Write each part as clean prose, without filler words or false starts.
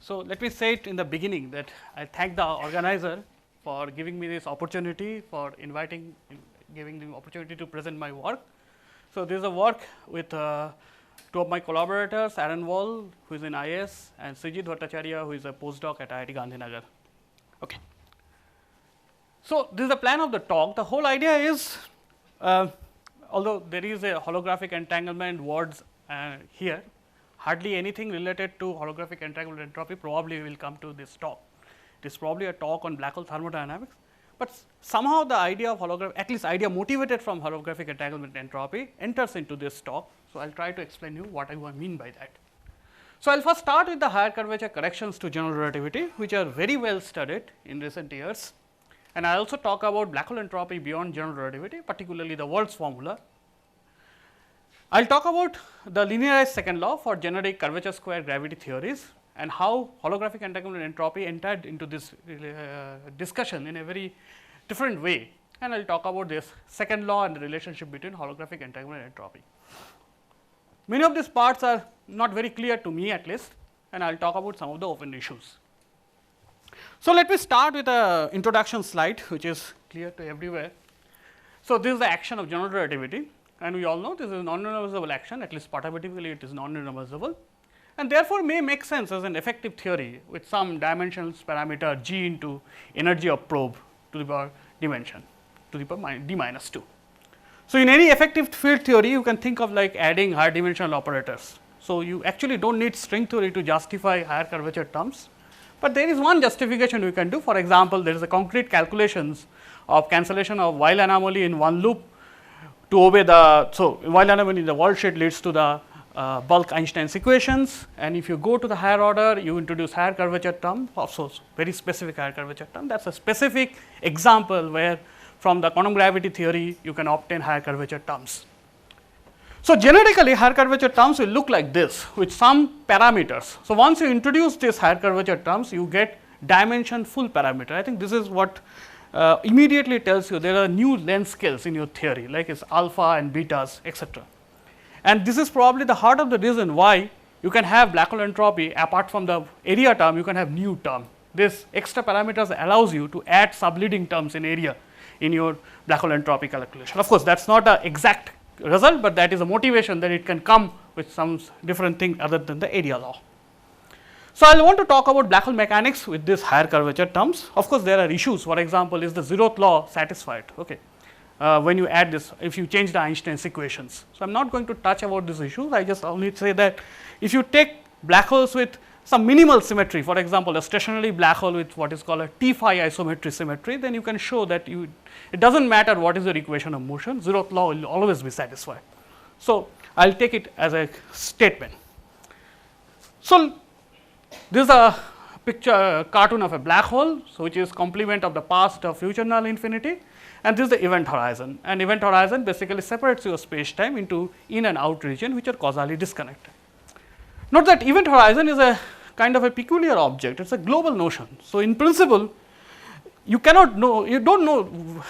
So, let me say it in the beginning that I thank the organizer for giving me this opportunity, for giving the opportunity to present my work. So, this is a work with two of my collaborators, Aaron Wall, who is in IS, and Srijit Bhattacharya, who is a postdoc at IIT Gandhinagar. Okay. So, this is the plan of the talk. The whole idea is, although there is a holographic entanglement words here, hardly anything related to holographic entanglement entropy probably will come to this talk. It is probably a talk on black hole thermodynamics, but somehow the idea of at least idea motivated from holographic entanglement entropy enters into this talk. So, I will try to explain you what I mean by that. So, I will first start with the higher curvature corrections to general relativity, which are very well studied in recent years, and I also talk about black hole entropy beyond general relativity, particularly the World's formula. I will talk about the linearized second law for generic curvature square gravity theories and how holographic entanglement entropy entered into this discussion in a very different way, and I will talk about this second law and the relationship between holographic entanglement entropy. Many of these parts are not very clear to me at least, and I will talk about some of the open issues. So, let me start with an introduction slide which is clear to everywhere. So, this is the action of general relativity, and we all know this is a non-reversible action, at least perturbatively it is non-reversible, and therefore may make sense as an effective theory with some dimensions parameter g into energy of probe to the power dimension to the power d minus 2. So, in any effective field theory you can think of like adding higher dimensional operators. So, you actually do not need string theory to justify higher curvature terms, but there is one justification we can do. For example, there is a concrete calculations of cancellation of Weil anomaly in one loop to obey the, so Weil anomaly in the worldsheet leads to the bulk Einstein's equations, and if you go to the higher order you introduce higher curvature term, also very specific higher curvature term. That is a specific example where from the quantum gravity theory you can obtain higher curvature terms. So, generically higher curvature terms will look like this with some parameters. So, once you introduce this higher curvature terms you get dimension full parameter. I think this is what immediately tells you there are new length scales in your theory like is alpha and betas, etc. And this is probably the heart of the reason why you can have black hole entropy apart from the area term, you can have new term. This extra parameters allows you to add subleading terms in area in your black hole entropy calculation. Of course, that is not an exact result, but that is a motivation that it can come with some different thing other than the area law. So, I will want to talk about black hole mechanics with this higher curvature terms. Of course, there are issues. For example, is the zeroth law satisfied? Okay. When you add this, if you change the Einstein's equations. So, I am not going to touch about these issues, I just only say that if you take black holes with some minimal symmetry, for example, a stationary black hole with what is called a T phi isometry symmetry, then you can show that it does not matter what is your equation of motion, zeroth law will always be satisfied. So, I will take it as a statement. So, this is a picture cartoon of a black hole, so which is complement of the past of future null infinity, and this is the event horizon, and event horizon basically separates your space time into in and out region which are causally disconnected. Note that event horizon is a kind of a peculiar object, it is a global notion. So, in principle you cannot know, you do not know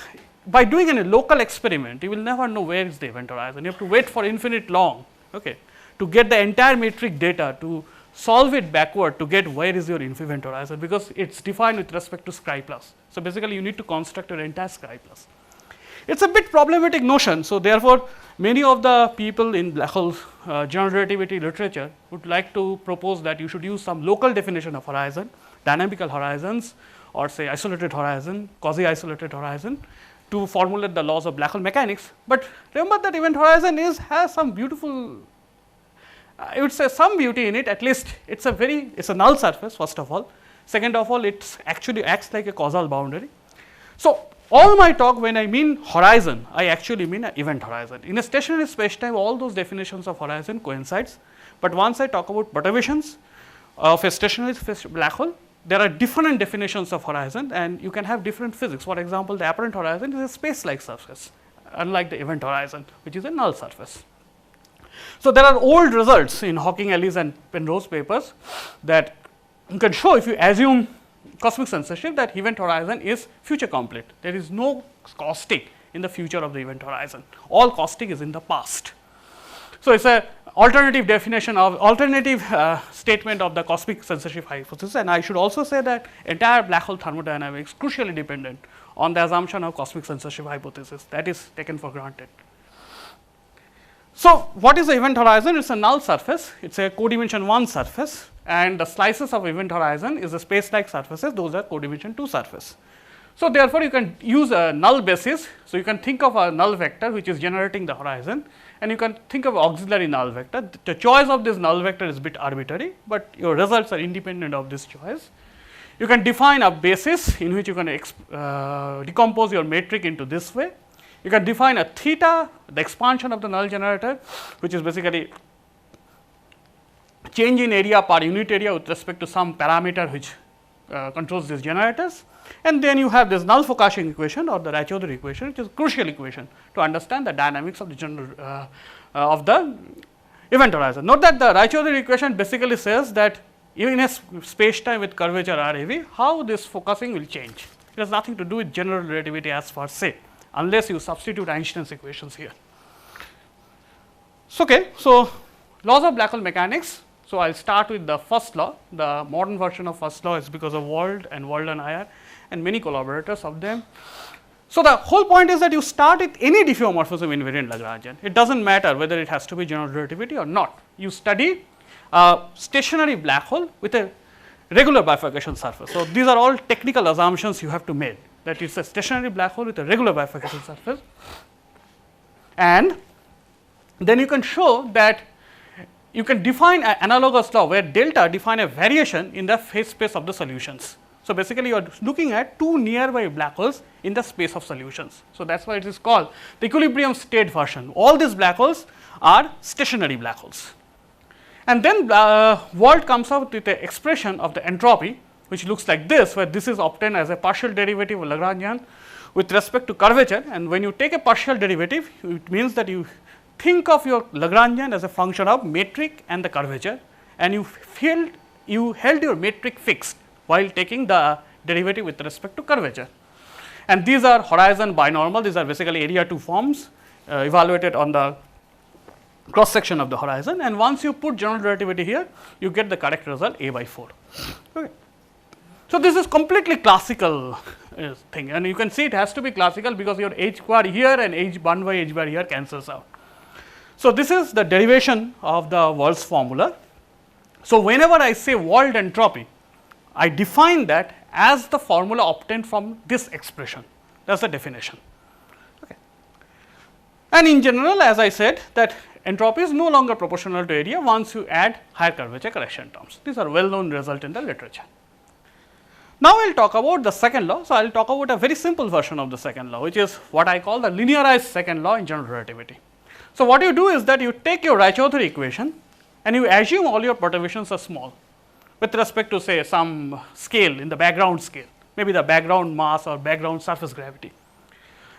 by doing a local experiment you will never know where is the event horizon, you have to wait for infinite long, okay, to get the entire metric data to solve it backward to get where is your event horizon, because it is defined with respect to Scri plus. So, basically you need to construct your entire Scri plus. It is a bit problematic notion. So, therefore, many of the people in black hole general relativity literature would like to propose that you should use some local definition of horizon, dynamical horizons or say isolated horizon, quasi isolated horizon to formulate the laws of black hole mechanics. But remember that event horizon has some beautiful, I would say some beauty in it, at least it is a null surface first of all, second of all it actually acts like a causal boundary. So, all my talk when I mean horizon, I actually mean an event horizon. In a stationary space time all those definitions of horizon coincides, but once I talk about perturbations of a stationary space black hole, there are different definitions of horizon and you can have different physics. For example, the apparent horizon is a space like surface unlike the event horizon which is a null surface. So, there are old results in Hawking, Ellis and Penrose papers that you can show if you assume cosmic censorship that event horizon is future complete. There is no caustic in the future of the event horizon, all caustic is in the past. So, it is a alternative definition of alternative statement of the cosmic censorship hypothesis, and I should also say that entire black hole thermodynamics crucially dependent on the assumption of cosmic censorship hypothesis, that is taken for granted. So, what is the event horizon? It is a null surface, it is a codimension 1 surface, and the slices of event horizon is the space like surfaces, those are codimension 2 surface. So, therefore, you can use a null basis. So, you can think of a null vector which is generating the horizon, and you can think of auxiliary null vector. The choice of this null vector is a bit arbitrary, but your results are independent of this choice. You can define a basis in which you can decompose your metric into this way. You can define a theta, the expansion of the null generator, which is basically change in area per unit area with respect to some parameter which controls these generators. And then you have this null Focaccian equation or the Raychaudhuri equation, which is a crucial equation to understand the dynamics of the general of the event horizon. Note that the Raychaudhuri equation basically says that in a space time with curvature RAV, how this focusing will change. It has nothing to do with general relativity as per se, unless you substitute Einstein's equations here. So, okay, so laws of black hole mechanics. So, I will start with the first law. The modern version of first law is because of Wald and IR and many collaborators of them. So, the whole point is that you start with any diffeomorphism invariant Lagrangian. It does not matter whether it has to be general relativity or not. You study a stationary black hole with a regular bifurcation surface. So, these are all technical assumptions you have to make, that it is a stationary black hole with a regular bifurcation surface, and then you can show that you can define an analogous law where delta define a variation in the phase space of the solutions. So, basically you are looking at two nearby black holes in the space of solutions. So, that is why it is called the equilibrium state version. All these black holes are stationary black holes. And then Wald comes out with an expression of the entropy, which looks like this, where this is obtained as a partial derivative of Lagrangian with respect to curvature, and when you take a partial derivative, it means that you think of your Lagrangian as a function of metric and the curvature, and you held your metric fixed while taking the derivative with respect to curvature. And these are horizon binormal, these are basically area 2 forms evaluated on the cross section of the horizon, and once you put general relativity here, you get the correct result A by 4. Okay. So, this is completely classical thing, and you can see it has to be classical because your h bar here and h 1 by h bar here cancels out. So, this is the derivation of the Wald's formula. So, whenever I say Wald entropy, I define that as the formula obtained from this expression, that is the definition. Okay. And in general, as I said, that entropy is no longer proportional to area once you add higher curvature correction terms. These are well known results in the literature. Now, I will talk about the second law. So, I will talk about a very simple version of the second law, which is what I call the linearized second law in general relativity. So, what you do is that you take your Raychaudhuri equation and you assume all your perturbations are small with respect to say some scale in the background scale, maybe the background mass or background surface gravity,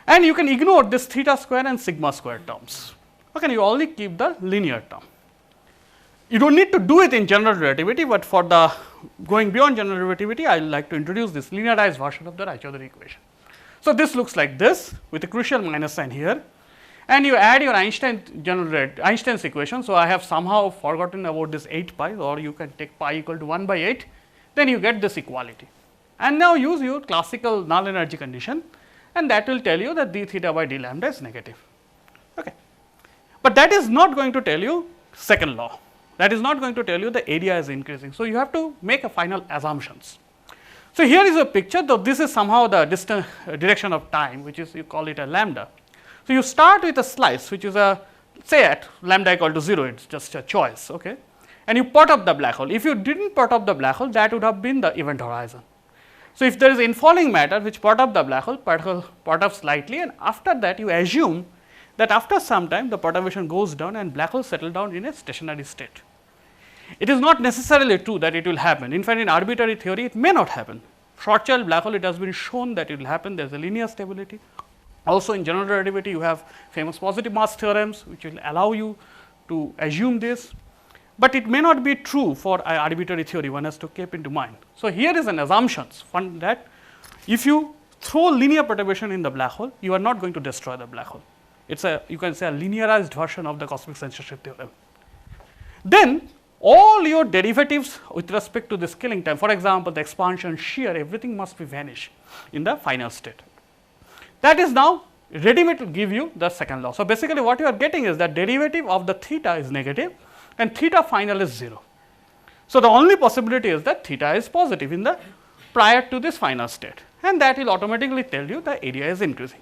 and you can ignore this theta square and sigma square terms. Okay, you only keep the linear term. You do not need to do it in general relativity, but for the going beyond general relativity, I would like to introduce this linearized version of the Raychaudhuri equation. So, this looks like this with a crucial minus sign here, and you add your Einstein's equation. So, I have somehow forgotten about this 8 pi, or you can take pi equal to 1 by 8, then you get this equality. And now use your classical null energy condition, and that will tell you that d theta by d lambda is negative. Okay. But that is not going to tell you second law, that is not going to tell you the area is increasing. So, you have to make a final assumptions. So, here is a picture, though this is somehow the distance direction of time, which is you call it a lambda. So, you start with a slice which is a say at lambda equal to 0, it is just a choice, okay, and you perturb the black hole. If you did not perturb the black hole, that would have been the event horizon. So, if there is infalling matter which perturb the black hole, perturb slightly, and after that you assume that after some time the perturbation goes down and black holes settle down in a stationary state. It is not necessarily true that it will happen. In fact, in arbitrary theory it may not happen. Schwarzschild black hole, it has been shown that it will happen, there is a linear stability. Also in general relativity you have famous positive mass theorems which will allow you to assume this, but it may not be true for arbitrary theory, one has to keep into mind. So, here is an assumption that if you throw linear perturbation in the black hole, you are not going to destroy the black hole. It's a, you can say, a linearized version of the cosmic censorship theorem. Then all your derivatives with respect to the scaling time, for example, the expansion, shear, everything must be vanished in the final state. That is now ready-made to give you the second law. So, basically what you are getting is that derivative of the theta is negative and theta final is 0. So, the only possibility is that theta is positive in the prior to this final state, and that will automatically tell you the area is increasing.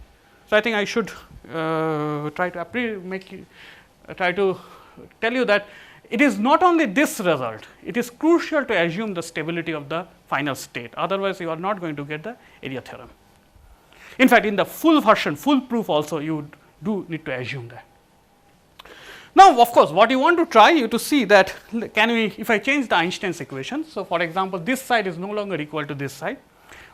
So, I think I should try to tell you that it is not only this result, it is crucial to assume the stability of the final state, otherwise you are not going to get the area theorem. In fact, in the full version, full proof also you do need to assume that. Now, of course, what you want to try you to see that can we, if I change the Einstein's equation. So, for example, this side is no longer equal to this side,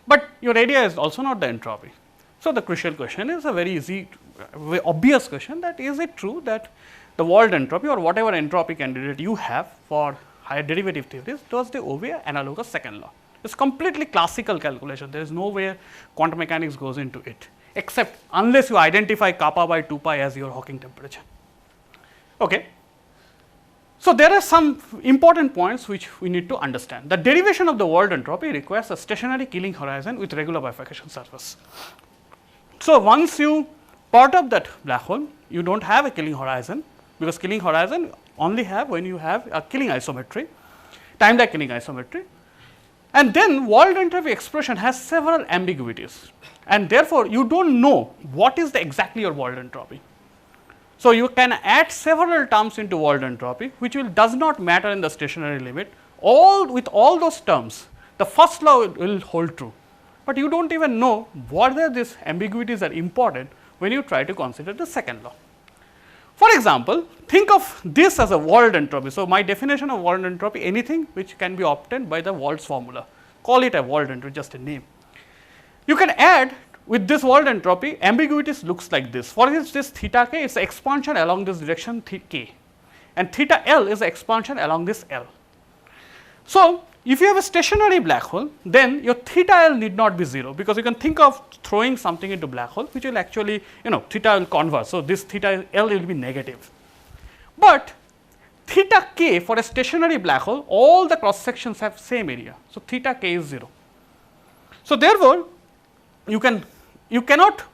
but your area is also not the entropy. So, the crucial question is a very easy, very obvious question, that is it true that the world entropy or whatever entropy candidate you have for higher derivative theories, does they obey analogous second law? It is completely classical calculation, there is no way quantum mechanics goes into it, except unless you identify kappa by 2 pi as your Hawking temperature. Okay. So, there are some important points which we need to understand. The derivation of the world entropy requires a stationary Killing horizon with regular bifurcation surface. So, once you perturb that black hole, you do not have a Killing horizon, because Killing horizon only have when you have a Killing isometry, time lag Killing isometry, and then world entropy expression has several ambiguities, and therefore, you do not know what is the exactly your world entropy. So, you can add several terms into world entropy, which does not matter in the stationary limit. With all those terms, the first law will hold true, but you do not even know whether these ambiguities are important when you try to consider the second law. For example, think of this as a world entropy. So, my definition of world entropy, anything which can be obtained by the World's formula, call it a world entropy, just a name. You can add with this world entropy, ambiguities looks like this. For instance, this theta k is the expansion along this direction k, and theta L is the expansion along this L. So, if you have a stationary black hole, then your theta L need not be 0, because you can think of throwing something into black hole, which will actually, theta will converge. So, this theta L will be negative. But theta k for a stationary black hole, all the cross sections have same area. So, theta k is 0. So, therefore, you cannot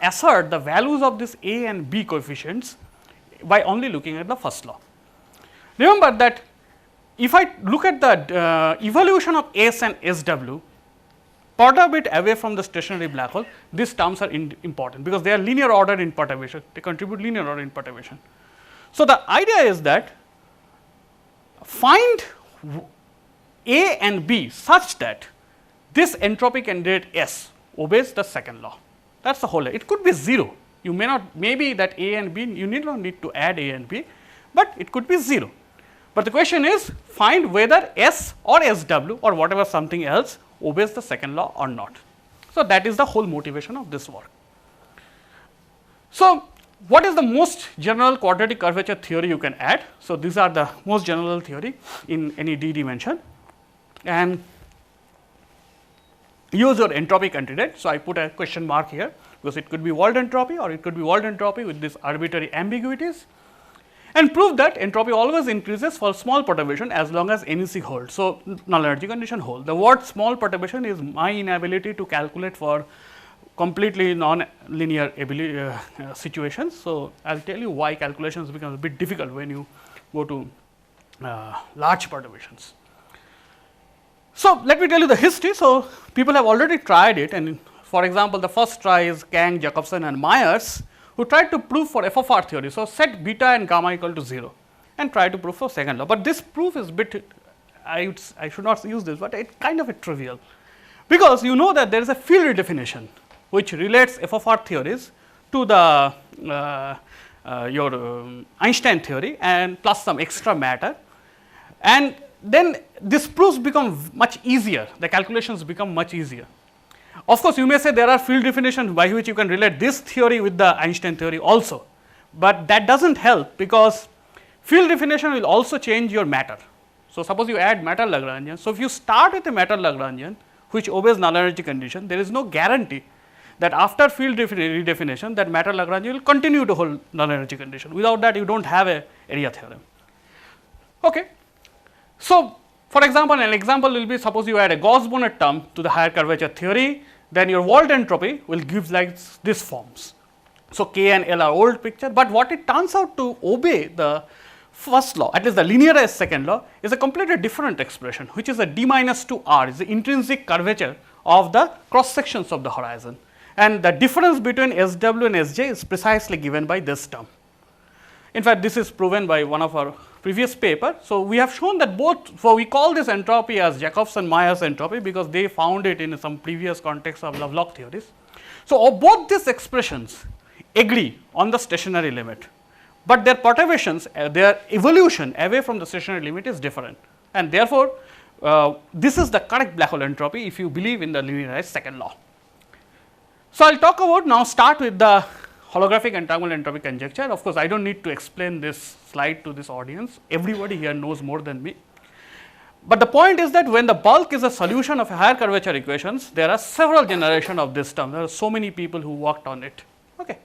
assert the values of this A and B coefficients by only looking at the first law. Remember that if I look at the evolution of S and SW, perturb it away from the stationary black hole, these terms are important, because they are linear order in perturbation, they contribute linear order in perturbation. So, the idea is that find A and B such that this entropy candidate S obeys the second law. That is the whole. It could be 0. You may not, maybe that A and B, you need not need to add A and B, but it could be 0. But the question is, find whether S or SW or whatever something else obeys the second law or not. So, that is the whole motivation of this work. So, what is the most general quadratic curvature theory you can add? So, these are the most general theory in any d dimension, and use your entropy candidate. So, I put a question mark here, because it could be world entropy or it could be world entropy with these arbitrary ambiguities, and prove that entropy always increases for small perturbation as long as NEC holds. So, null energy condition hold. The word small perturbation is my inability to calculate for completely non-linear situations. So, I will tell you why calculations become a bit difficult when you go to large perturbations. So, let me tell you the history. So, people have already tried it, and for example, the first try is Kang, Jacobson and Myers, who tried to prove for f of r theory. So, set beta and gamma equal to 0 and try to prove for second law, but this proof is bit, I should not use this, but it kind of a trivial, because you know that there is a field definition which relates f of r theories to the Einstein theory and plus some extra matter, and then this proofs become much easier, the calculations become much easier. Of course, you may say there are field definitions by which you can relate this theory with the Einstein theory also, but that does not help, because field definition will also change your matter. So, suppose you add matter Lagrangian. So, if you start with a matter Lagrangian which obeys null energy condition, there is no guarantee that after field redefinition, that matter-Lagrange will continue to hold null energy condition. Without that, you do not have a area theorem. Okay. So, for example, an example will be, suppose you add a Gauss-Bonnet term to the higher curvature theory, then your Wald entropy will give like this forms. So, K and L are old picture, but what it turns out to obey the first law, at least the linearized second law, is a completely different expression, which is a d minus 2r, is the intrinsic curvature of the cross sections of the horizon, and the difference between SW and SJ is precisely given by this term. In fact, this is proven by one of our previous paper. So, we have shown that both, so we call this entropy as Jacobson-Myers entropy, because they found it in some previous context of Lovelock theories. So, both these expressions agree on the stationary limit, but their perturbations, their evolution away from the stationary limit is different, and therefore, this is the correct black hole entropy if you believe in the linearized second law. So, I will talk about now, start with the holographic entanglement entropy conjecture. Of course, I do not need to explain this slide to this audience, everybody here knows more than me. But the point is that when the bulk is a solution of a higher curvature equations, there are several generations of this term, there are so many people who worked on it. Okay.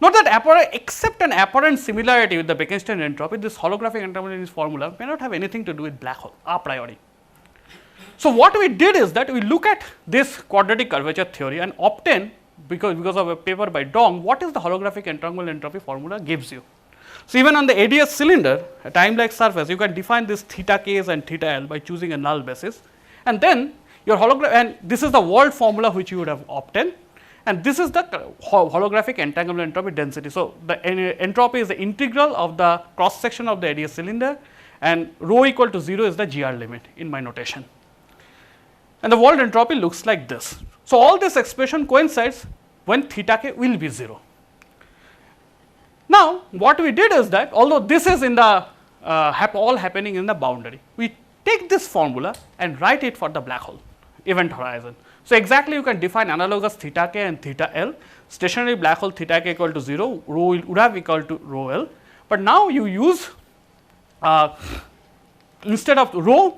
Note that except an apparent similarity with the Bekenstein entropy, this holographic entanglement formula may not have anything to do with black hole a priori. So, what we did is that we look at this quadratic curvature theory and obtain, because of a paper by Dong, what is the holographic entanglement entropy formula gives you. So, even on the ADS cylinder, a time-like surface, you can define this theta k's and theta l by choosing a null basis, and then your and this is the Wald formula which you would have obtained, and this is the holographic entanglement entropy density. So, the entropy is the integral of the cross section of the ADS cylinder, and rho equal to 0 is the GR limit in my notation, and the Wald entropy looks like this. So, all this expression coincides when theta k will be 0. Now, what we did is that, although this is in the all happening in the boundary, we take this formula and write it for the black hole event horizon. So, exactly you can define analogous theta k and theta l, stationary black hole theta k equal to 0, rho would have equal to rho l, but now you use instead of rho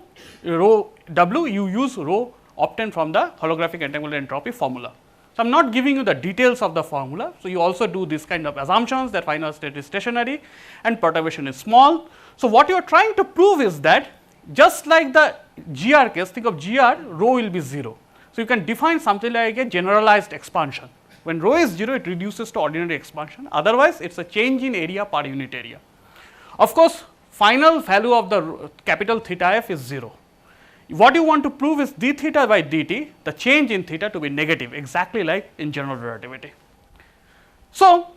w, you use rho obtained from the holographic entanglement entropy formula. So, I am not giving you the details of the formula. So, you also do this kind of assumptions that final state is stationary and perturbation is small. So, what you are trying to prove is that just like the GR case, think of GR, rho will be 0. So, you can define something like a generalized expansion. When rho is 0, it reduces to ordinary expansion, otherwise it is a change in area per unit area. Of course, final value of the capital theta f is 0. What you want to prove is d theta by dt, the change in theta to be negative, exactly like in general relativity. So,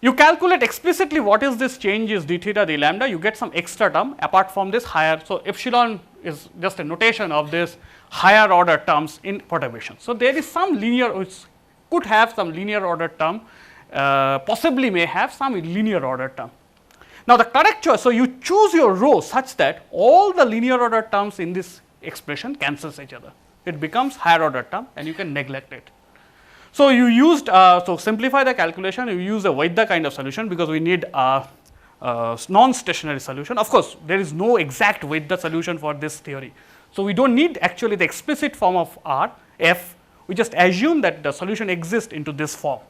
you calculate explicitly what is this change is d theta d lambda, you get some extra term apart from this higher. So, epsilon is just a notation of this higher order terms in perturbation. So, there is some linear, which could have some linear order term, possibly may have some linear order term. Now, the correct choice, so you choose your rho such that all the linear order terms in this expression cancels each other, it becomes higher order term and you can neglect it. So, you used, so simplify the calculation, you use a Vaidya kind of solution, because we need a non-stationary solution. Of course, there is no exact Vaidya solution for this theory. So, we do not need actually the explicit form of R, F, we just assume that the solution exists into this form.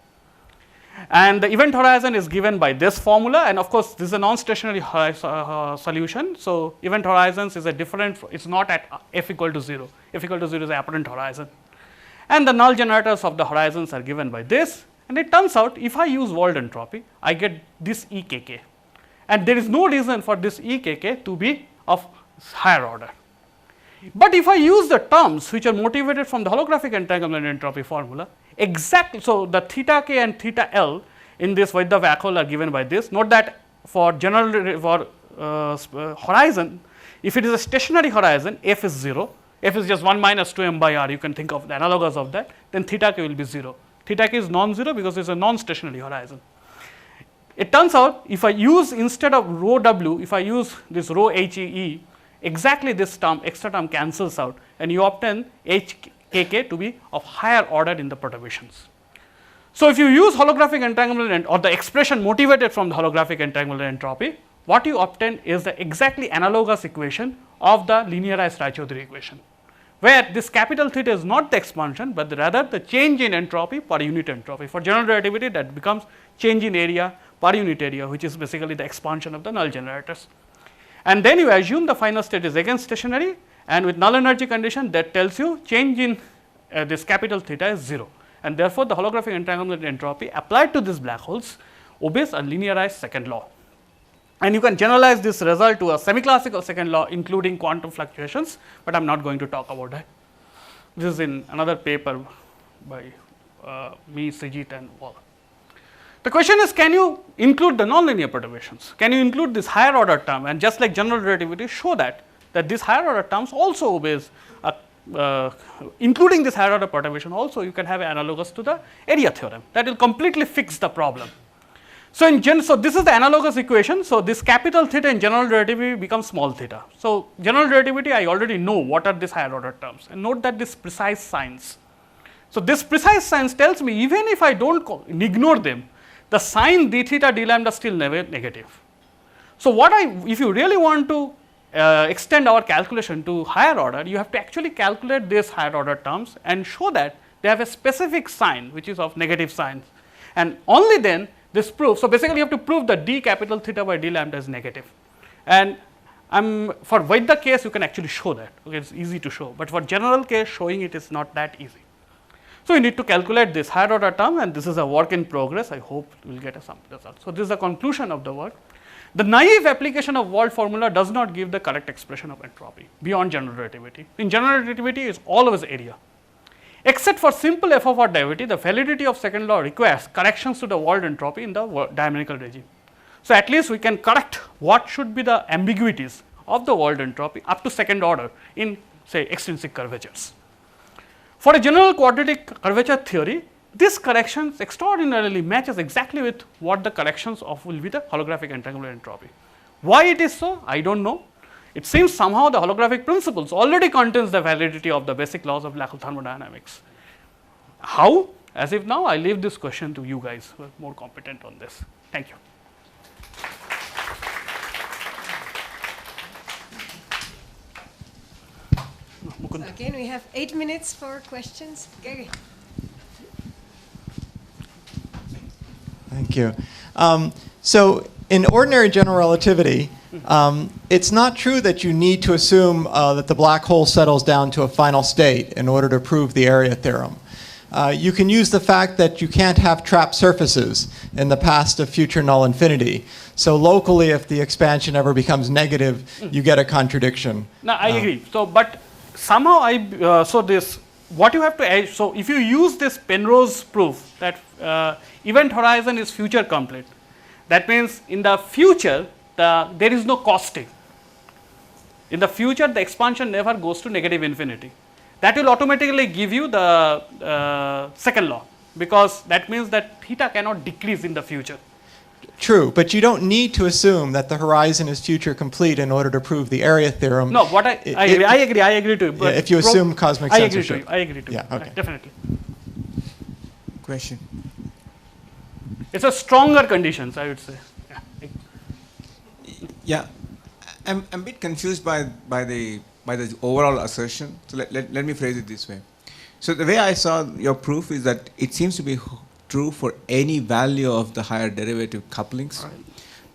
And the event horizon is given by this formula, and of course, this is a non-stationary solution. So, event horizons is a different, it is not at f equal to 0, f equal to 0 is the apparent horizon. And the null generators of the horizons are given by this, and it turns out if I use Wald entropy, I get this EKK, and there is no reason for this EKK to be of higher order. But if I use the terms which are motivated from the holographic entanglement entropy formula, exactly, so the theta k and theta l in this Vaidya vacuole are given by this. Note that for general, for horizon, if it is a stationary horizon, f is 0, f is just 1 minus 2 m by r, you can think of the analogous of that, then theta k will be 0. Theta k is non-zero because it is a non-stationary horizon. It turns out if I use, instead of rho w, if I use this rho h e, exactly this term, extra term cancels out, and you obtain h k k to be of higher order in the perturbations. So, if you use holographic entanglement or the expression motivated from the holographic entanglement entropy, what you obtain is the exactly analogous equation of the linearized Raychaudhuri equation, where this capital theta is not the expansion, but rather the change in entropy per unit entropy. For general relativity, that becomes change in area per unit area, which is basically the expansion of the null generators. And then you assume the final state is again stationary, and with null energy condition, that tells you change in this capital theta is 0, and therefore, the holographic entanglement entropy applied to these black holes obeys a linearized second law. And you can generalize this result to a semi-classical second law, including quantum fluctuations, but I am not going to talk about that. This is in another paper by me, Sijit and Waller. The question is, can you include the nonlinear perturbations? Can you include this higher order term, and just like general relativity, show that these higher order terms also obeys including this higher order perturbation also you can have analogous to the area theorem that will completely fix the problem. So, so this is the analogous equation. So, this capital theta in general relativity becomes small theta. So, general relativity I already know what are these higher order terms, and note that this precise signs. So, this precise signs tells me even if I do not ignore them, the sign d theta d lambda still never negative. So, if you really want to extend our calculation to higher order, you have to actually calculate these higher order terms and show that they have a specific sign which is of negative signs, and only then this proves. So, basically you have to prove that d capital theta by d lambda is negative, and for Vaidya case you can actually show that, okay, it is easy to show, but for general case showing it is not that easy. So, you need to calculate this higher order term, and this is a work in progress. I hope we will get some result. So, this is the conclusion of the work. The naive application of Wald formula does not give the correct expression of entropy beyond general relativity. In general relativity is always area. Except for simple f of r derivative, the validity of second law requires corrections to the Wald entropy in the dynamical regime. So, at least we can correct what should be the ambiguities of the Wald entropy up to second order in say extrinsic curvatures. For a general quadratic curvature theory, this corrections extraordinarily matches exactly with what the corrections of will be the holographic entanglement entropy. Why it is so? I do not know. It seems somehow the holographic principles already contains the validity of the basic laws of black hole thermodynamics. How? As if now I leave this question to you guys who are more competent on this. Thank you. Again, we have 8 minutes for questions. Gary. Thank you. So in ordinary general relativity, it's not true that you need to assume that the black hole settles down to a final state in order to prove the area theorem. You can use the fact that you can't have trapped surfaces in the past of future null infinity. So locally, if the expansion ever becomes negative, you get a contradiction. No, I agree. So, but somehow so this what you have to, so if you use this Penrose proof that event horizon is future complete, that means in the future there is no costing. In the future the expansion never goes to negative infinity. That will automatically give you the second law, because that means that theta cannot decrease in the future. True, but you don't need to assume that the horizon is future complete in order to prove the area theorem. No, what I agree to you. Yeah, if you assume cosmic censorship. I agree to you. Yeah, okay. Definitely. Question. It's a stronger conditions, I would say. Yeah, I'm a bit confused by the overall assertion. So let me phrase it this way. So the way I saw your proof is that it seems to be true for any value of the higher derivative couplings.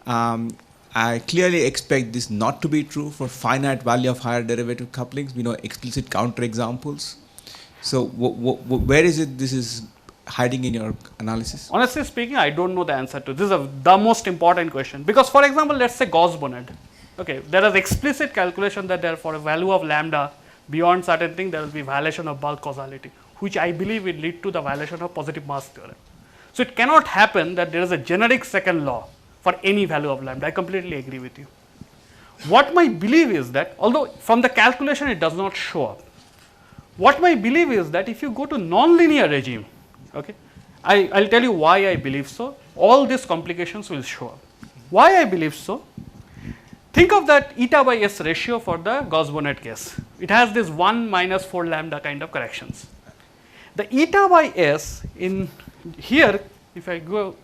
Right. I clearly expect this not to be true for finite value of higher derivative couplings. We know explicit counterexamples. So where is it this is hiding in your analysis? Honestly speaking, I don't know the answer to this. This is the most important question, because for example, let's say Gauss-Bonnet. Okay, there is explicit calculation that there for a value of lambda beyond certain thing there will be violation of bulk causality, which I believe will lead to the violation of positive mass theorem. So it cannot happen that there is a generic second law for any value of lambda. I completely agree with you. What my belief is that, although from the calculation it does not show up, what my belief is that if you go to nonlinear regime, okay, I'll tell you why I believe so. All these complications will show up. Why I believe so? Think of that eta by s ratio for the Gauss-Bonnet case. It has this 1 minus 4 lambda kind of corrections. The eta by s in here, if I go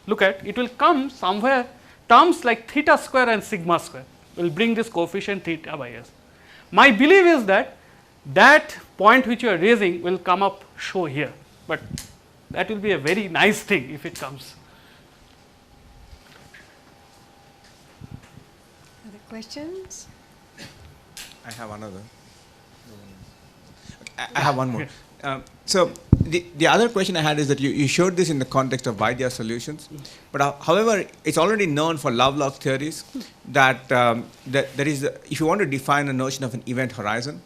look at, it will come somewhere terms like theta square and sigma square will bring this coefficient theta by s. My belief is that that point which you are raising will come up show here, but that will be a very nice thing if it comes. Other questions? I have another. I have one more. So the other question I had is that you showed this in the context of Vaidya solutions, but however, it's already known for Lovelock theories that, that there is, if you want to define a notion of an event horizon,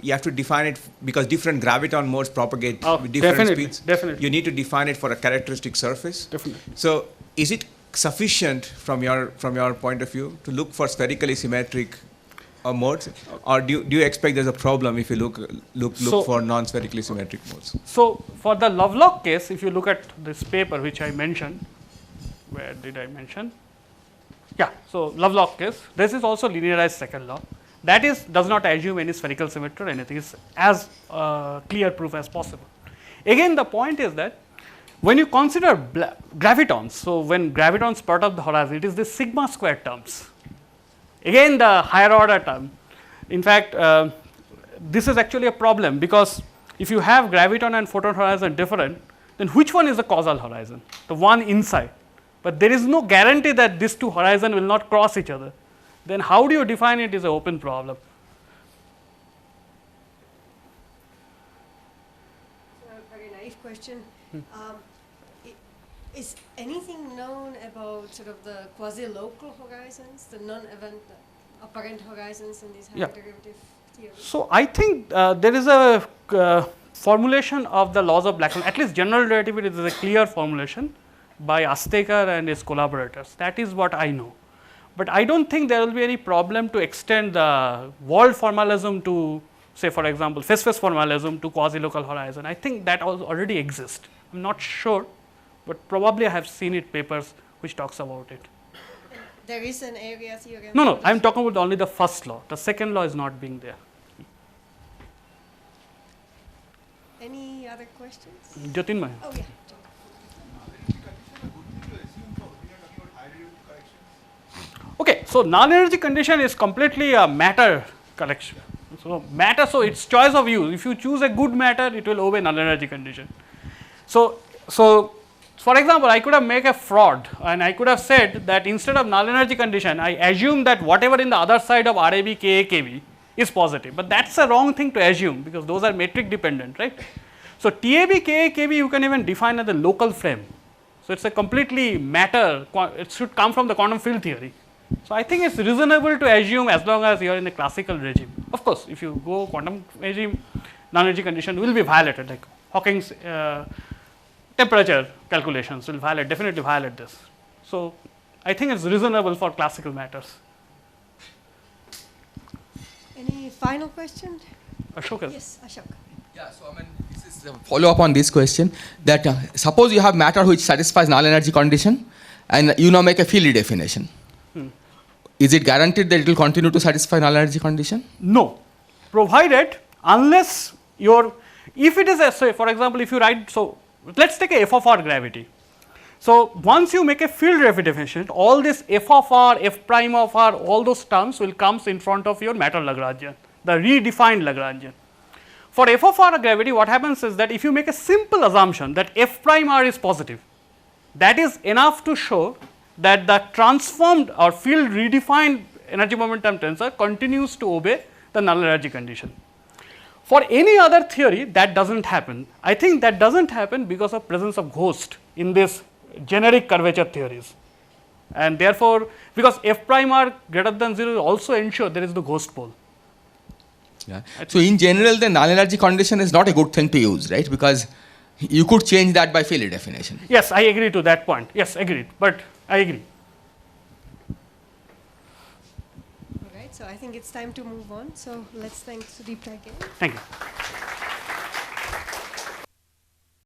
you have to define it because different graviton modes propagate with different speeds. Definitely. You need to define it for a characteristic surface. Definitely. So is it sufficient from your point of view to look for spherically symmetric modes, or do you expect there's a problem if you look for non-spherically symmetric modes? So for the Lovelock case, if you look at this paper which I mentioned, where did I mention? Yeah, so Lovelock case, this is also linearized second law. That is, does not assume any spherical symmetry or anything. It's as clear proof as possible. Again, the point is that when you consider gravitons, so when gravitons perturb the horizon, it is the sigma square terms. Again, the higher order term. In fact, this is actually a problem because if you have graviton and photon horizon different, then which one is the causal horizon? The one inside. But there is no guarantee that these two horizons will not cross each other. Then how do you define it is an open problem. So a very naive question. Is anything known about sort of the quasi-local horizons, the non-event apparent horizons in these higher derivative theories? So I think there is a formulation of the laws of black hole, at least general relativity is a clear formulation by Astekar and his collaborators. That is what I know. But I don't think there will be any problem to extend the world formalism to, say for example, phase-phase formalism to quasi-local horizon. I think that already exists. I am not sure, but probably I have seen it papers which talks about it. There is an area theorem? No, I am talking about only the first law. The second law is not being there. Any other questions? Jyotinmay. Oh, yeah. Okay, so null energy condition is completely a matter collection. So matter, so it's choice of use. If you choose a good matter, it will obey null energy condition. So for example, I could have made a fraud and I could have said that instead of null energy condition, I assume that whatever in the other side of RAB, KA, KB is positive. But that's a wrong thing to assume because those are metric dependent, right? So TAB, KA, KB you can even define as a local frame. So it's a completely matter, it should come from the quantum field theory. So I think it's reasonable to assume as long as you are in the classical regime. Of course, if you go quantum regime, null energy condition will be violated, like Hawking's temperature calculations will definitely violate this. So I think it's reasonable for classical matters. Any final question? Ashok? Yes, Ashok. Yeah, so I mean, this is a follow up on this question that suppose you have matter which satisfies null energy condition and you now make a field redefinition. Is it guaranteed that it will continue to satisfy null energy condition? No, provided unless if it is a, say for example, if you write, so let's take a f of r gravity. So once you make a field redefinition, all this f of r, f prime of r, all those terms will come in front of your matter Lagrangian, the redefined Lagrangian. For f of r gravity, what happens is that if you make a simple assumption that f prime r is positive, that is enough to show that the transformed or field redefined energy momentum tensor continues to obey the null energy condition. For any other theory, that doesn't happen. I think that doesn't happen because of presence of ghost in this generic curvature theories. And therefore, because f prime r greater than 0 also ensure there is the ghost pole. Yeah. So in general, the null energy condition is not a good thing to use, right? Because you could change that by field redefinition. Yes, I agree to that point. Yes, agreed. But I agree. All right, so I think it's time to move on. So let's thank Sudeep again. Thank you.